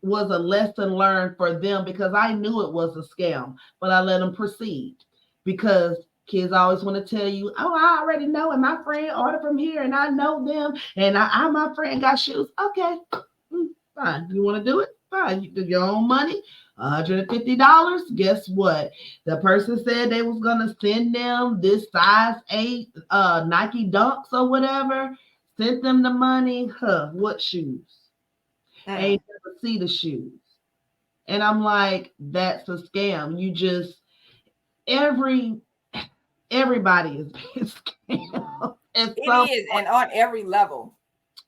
was a lesson learned for them, because I knew it was a scam, but I let them proceed, because kids always want to tell you, oh, I already know, and my friend ordered from here, and I know them, and my friend got shoes. Okay, fine. You want to do it? Fine. You do your own money, $150. Guess what? The person said they was gonna send them this size 8 Nike Dunks or whatever. Sent them the money. What shoes? Ain't never see the shoes. And I'm like, that's a scam. You just, everybody is being scammed. It is, and on every level.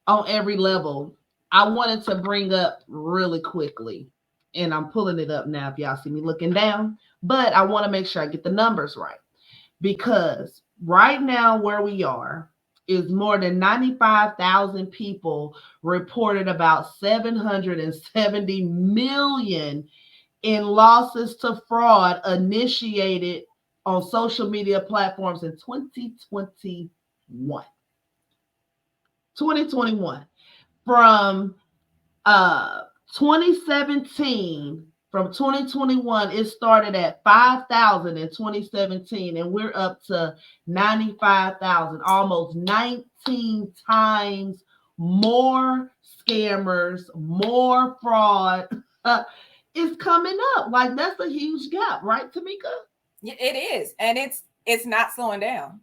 On every level. I wanted to bring up really quickly, and I'm pulling it up now if y'all see me looking down, but I want to make sure I get the numbers right, because right now where we are is more than 95,000 people reported about 770 million in losses to fraud initiated on social media platforms in 2021. 2021. From 2017, from 2021, it started at 5,000 in 2017, and we're up to 95,000, almost 19 times more scammers, more fraud is coming up. Like, that's a huge gap, right, Tamika? Yeah, it is, and it's not slowing down.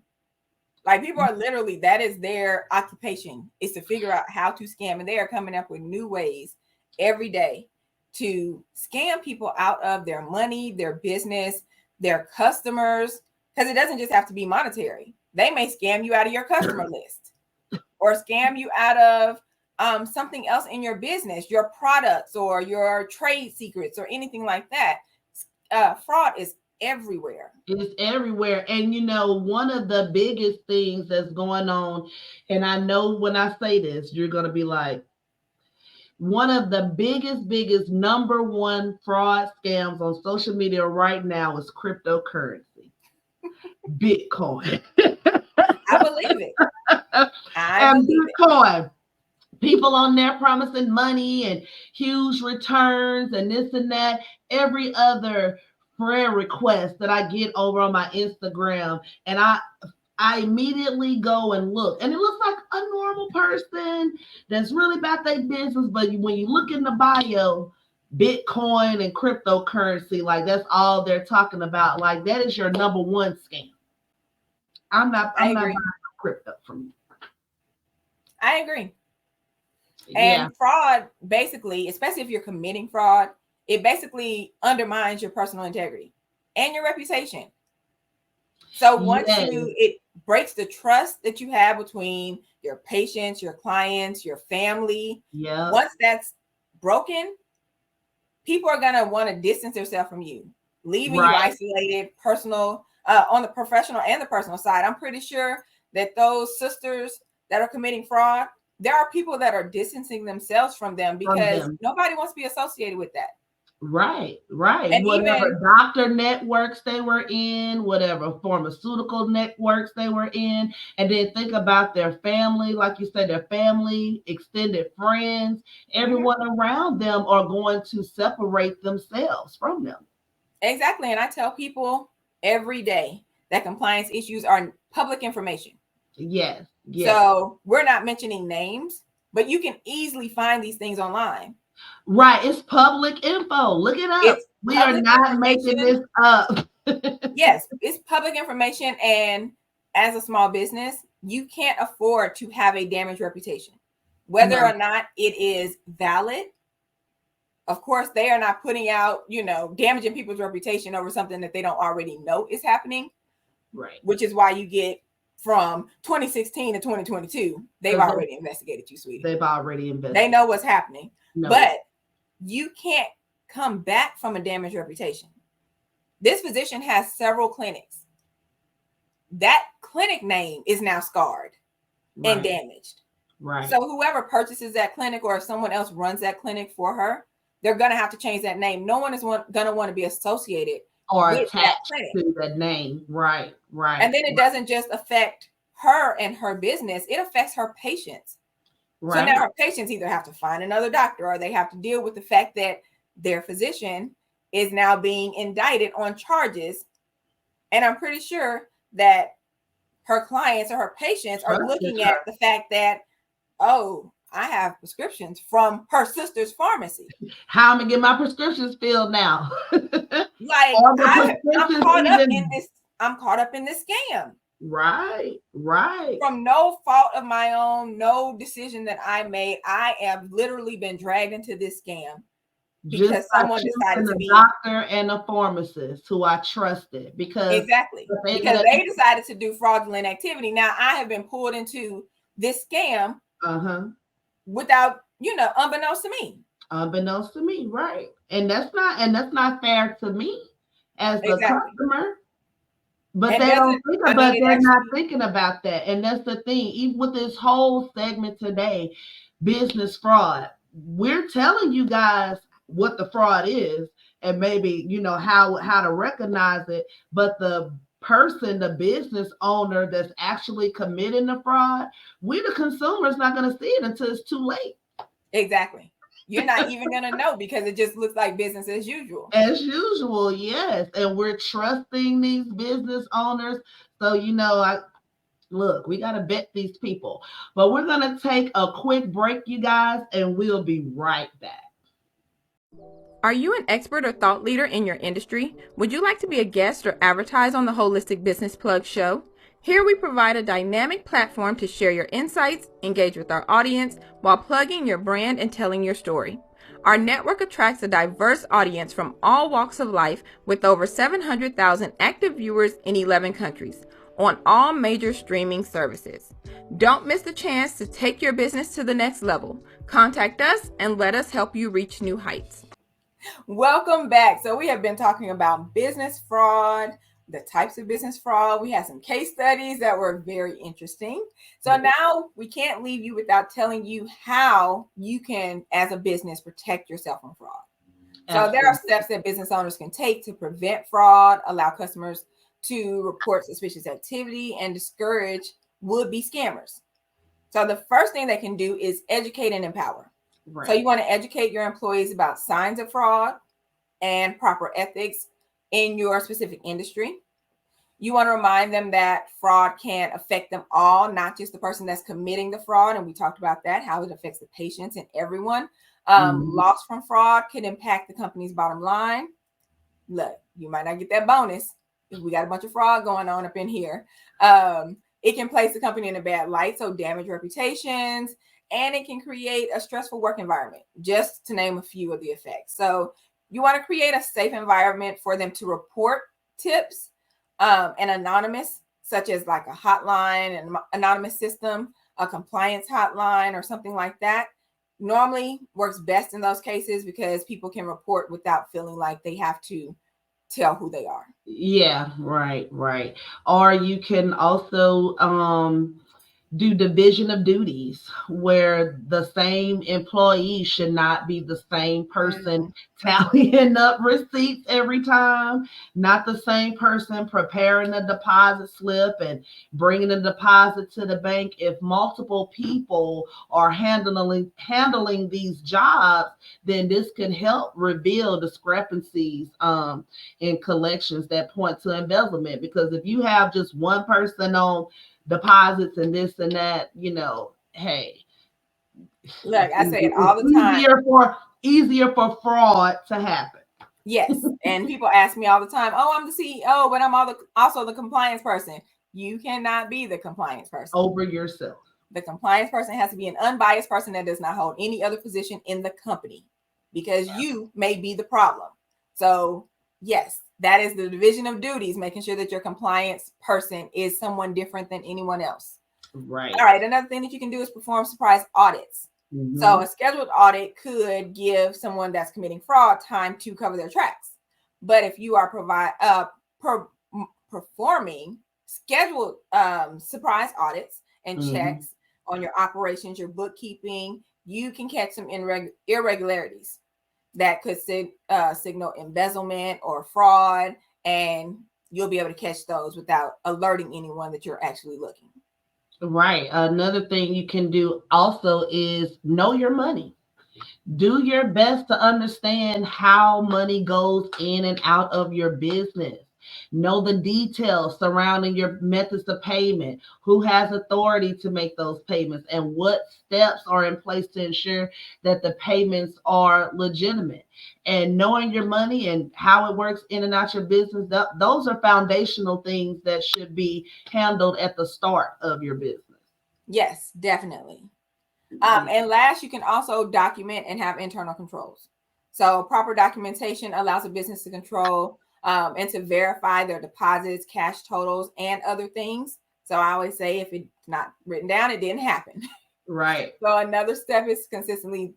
Like, people are literally, that is their occupation, is to figure out how to scam, and they are coming up with new ways every day to scam people out of their money, their business, their customers, because it doesn't just have to be monetary. They may scam you out of your customer list or scam you out of something else in your business, your products or your trade secrets or anything like that. Fraud is everywhere. It's everywhere. And one of the biggest things that's going on, and I know when I say this, you're going to be like, one of the biggest number one fraud scams on social media right now is cryptocurrency, Bitcoin. I believe it. And Bitcoin. People on there promising money and huge returns and this and that. Every other prayer request that I get over on my Instagram, and I immediately go and look, and it looks like a normal person that's really about their business. But when you look in the bio, Bitcoin and cryptocurrency, like that's all they're talking about. Like that is your number one scam. I'm not buying crypto from you. I agree. Yeah. And fraud, basically, especially if you're committing fraud, it basically undermines your personal integrity and your reputation. So once it breaks the trust that you have between your patients, your clients, your family, once that's broken, people are going to want to distance themselves from you, leaving you isolated, personal, on the professional and the personal side. I'm pretty sure that those sisters that are committing fraud, there are people that are distancing themselves from them because nobody wants to be associated with that. Right. And whatever doctor networks they were in, whatever pharmaceutical networks they were in, and then think about their family, like you said, their family, extended friends, everyone around them are going to separate themselves from them. Exactly. And I tell people every day that compliance issues are public information. Yes. So we're not mentioning names, but you can easily find these things online. Right. It's public info. Look it up. We are not making this up. Yes, it's public information. And as a small business, you can't afford to have a damaged reputation, whether or not it is valid. Of course, they are not putting out, damaging people's reputation over something that they don't already know is happening. Right. Which is why you get from 2016 to 2022, they've already investigated you, sweetie. They've already investigated. They know what's happening. But you can't come back from a damaged reputation. This physician has several clinics. That clinic name is now scarred and damaged. Right. So whoever purchases that clinic, or if someone else runs that clinic for her, they're going to have to change that name. No one is going to want to be associated or attached to the name. Right. And then it doesn't just affect her and her business, it affects her patients. Right. So now her patients either have to find another doctor, or they have to deal with the fact that their physician is now being indicted on charges. And I'm pretty sure that her clients or her patients are looking at the fact that, oh, I have prescriptions from her sister's pharmacy. How am I going to get my prescriptions filled now? Like I'm caught up in this scam. Right. From no fault of my own, no decision that I made. I have literally been dragged into this scam because someone decided to be a doctor and a pharmacist who I trusted because they decided to do fraudulent activity. Now I have been pulled into this scam without, unbeknownst to me. Unbeknownst to me, right? And that's not fair to me as the customer. But they're not thinking about that. And that's the thing. Even with this whole segment today, business fraud, we're telling you guys what the fraud is and maybe, how to recognize it. But the person, the business owner that's actually committing the fraud, we the consumer is not going to see it until it's too late. Exactly. You're not even going to know because it just looks like business as usual. As usual, yes. And we're trusting these business owners. So, look, we got to vet these people. But we're going to take a quick break, you guys, and we'll be right back. Are you an expert or thought leader in your industry? Would you like to be a guest or advertise on the Wholistic Business Plug show? Here we provide a dynamic platform to share your insights, engage with our audience, while plugging your brand and telling your story. Our network attracts a diverse audience from all walks of life with over 700,000 active viewers in 11 countries on all major streaming services. Don't miss the chance to take your business to the next level. Contact us and let us help you reach new heights. Welcome back. So we have been talking about business fraud, the types of business fraud. We had some case studies that were very interesting. So now we can't leave you without telling you how you can, as a business, protect yourself from fraud. So there are steps that business owners can take to prevent fraud, allow customers to report suspicious activity, and discourage would-be scammers. So the first thing they can do is educate and empower. Right. So you want to educate your employees about signs of fraud and proper ethics in your specific industry. You want to remind them that fraud can affect them all, not just the person that's committing the fraud. And we talked about that, how it affects the patients and everyone. Loss from fraud can impact the company's bottom line. Look, you might not get that bonus if we got a bunch of fraud going on up in here. It can place the company in a bad light, so damage reputations, and it can create a stressful work environment, just to name a few of the effects. So you want to create a safe environment for them to report tips, and anonymous, such as like a hotline, an anonymous system, a compliance hotline, or something like that. Normally works best in those cases because people can report without feeling like they have to tell who they are. Yeah, right. Or you can also do division of duties where the same employee should not be the same person tallying up receipts every time, not the same person preparing the deposit slip and bringing the deposit to the bank. If multiple people are handling these jobs, then this can help reveal discrepancies in collections that point to embezzlement. Because if you have just one person on deposits and this and that, hey, look, I say it all the time. Easier for fraud to happen. Yes, and people ask me all the time, "Oh, I'm the CEO, but I'm also the compliance person." You cannot be the compliance person over yourself. The compliance person has to be an unbiased person that does not hold any other position in the company, because you may be the problem. So yes, that is the division of duties, making sure that your compliance person is someone different than anyone else. Right. All right. Another thing that you can do is perform surprise audits. So a scheduled audit could give someone that's committing fraud time to cover their tracks. But if you are performing scheduled surprise audits and checks on your operations, your bookkeeping, you can catch some irregularities that could signal embezzlement or fraud, and you'll be able to catch those without alerting anyone that you're actually looking. Right. Another thing you can do also is know your money. Do your best to understand how money goes in and out of your business. Know the details surrounding your methods of payment, who has authority to make those payments, and what steps are in place to ensure that the payments are legitimate. And knowing your money and how it works in and out your business, those are foundational things that should be handled at the start of your business. Yes, definitely. And last, you can also document and have internal controls. So proper documentation allows a business to control and to verify their deposits, cash totals, and other things. So I always say, if it's not written down, it didn't happen. Right. So another step is consistently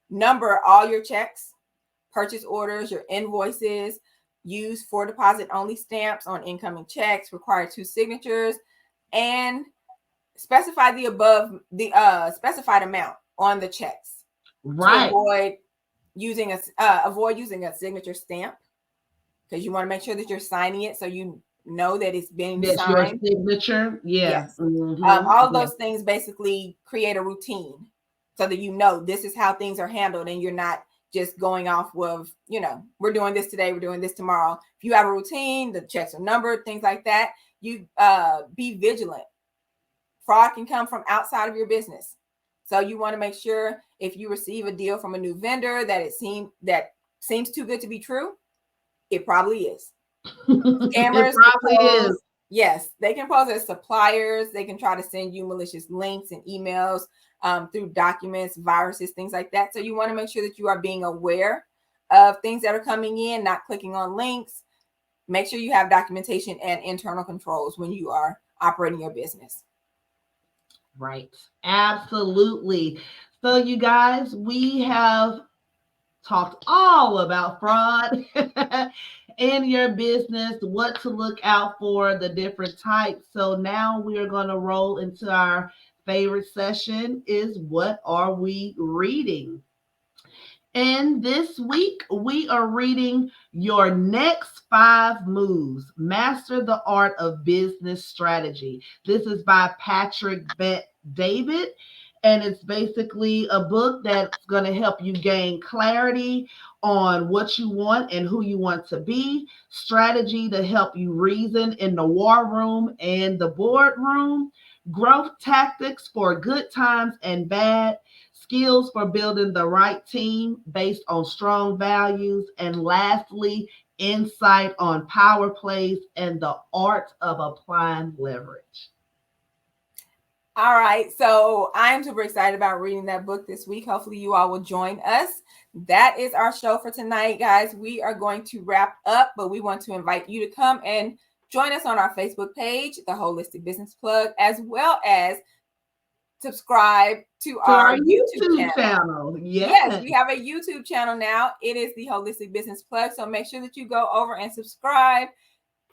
number all your checks, purchase orders, your invoices. Use for deposit only stamps on incoming checks, require 2 signatures, and specify the specified amount on the checks. Right. To avoid using a signature stamp, because you want to make sure that you're signing it so you know that it's been signed. Your signature. Yeah. Yes. All of those things basically create a routine so that you know this is how things are handled, and you're not just going off with, we're doing this today, we're doing this tomorrow. If you have a routine, the checks are numbered, things like that, you be vigilant. Fraud can come from outside of your business. So you want to make sure if you receive a deal from a new vendor that seems too good to be true, it probably is. Scammers is. Yes, they can pose as suppliers. They can try to send you malicious links and emails through documents, viruses, things like that. So you want to make sure that you are being aware of things that are coming in, not clicking on links. Make sure you have documentation and internal controls when you are operating your business. Right. Absolutely. So you guys, we have talked all about fraud in your business, what to look out for, the different types. So now we are going to roll into our favorite session, is what are we reading? And this week, we are reading Your Next 5 Moves, Master the Art of Business Strategy. This is by Patrick David, and it's basically a book that's going to help you gain clarity on what you want and who you want to be, strategy to help you reason in the war room and the boardroom, growth tactics for good times and bad, skills for building the right team based on strong values, and lastly, insight on power plays and the art of applying leverage. All right, so I'm super excited about reading that book this week. Hopefully you all will join us. That is our show for tonight, guys. We are going to wrap up, but we want to invite you to come and join us on our Facebook page, the Wholistic Business Plug, as well as subscribe to our YouTube channel. Yes, we have a YouTube channel now. It is the Wholistic Business Plug. So make sure that you go over and subscribe,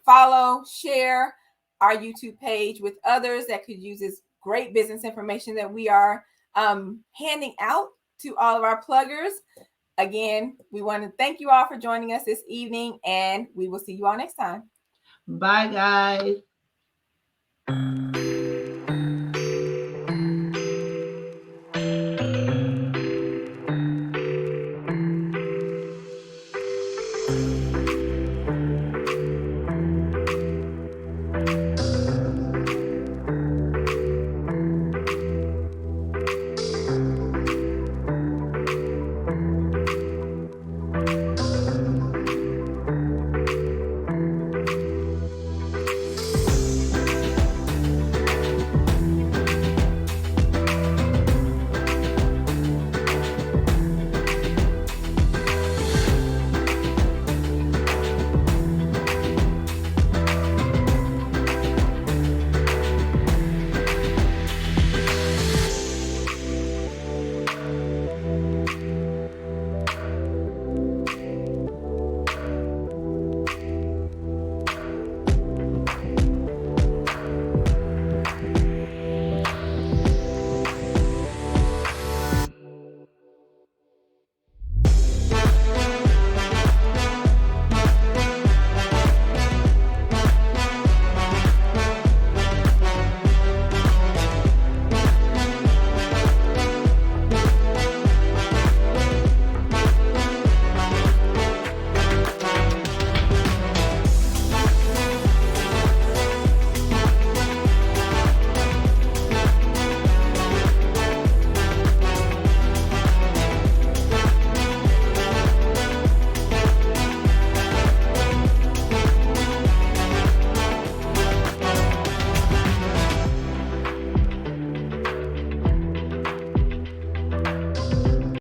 follow, share our YouTube page with others that could use this great business information that we are handing out to all of our pluggers. Again, we want to thank you all for joining us this evening, and we will see you all next time. Bye, guys.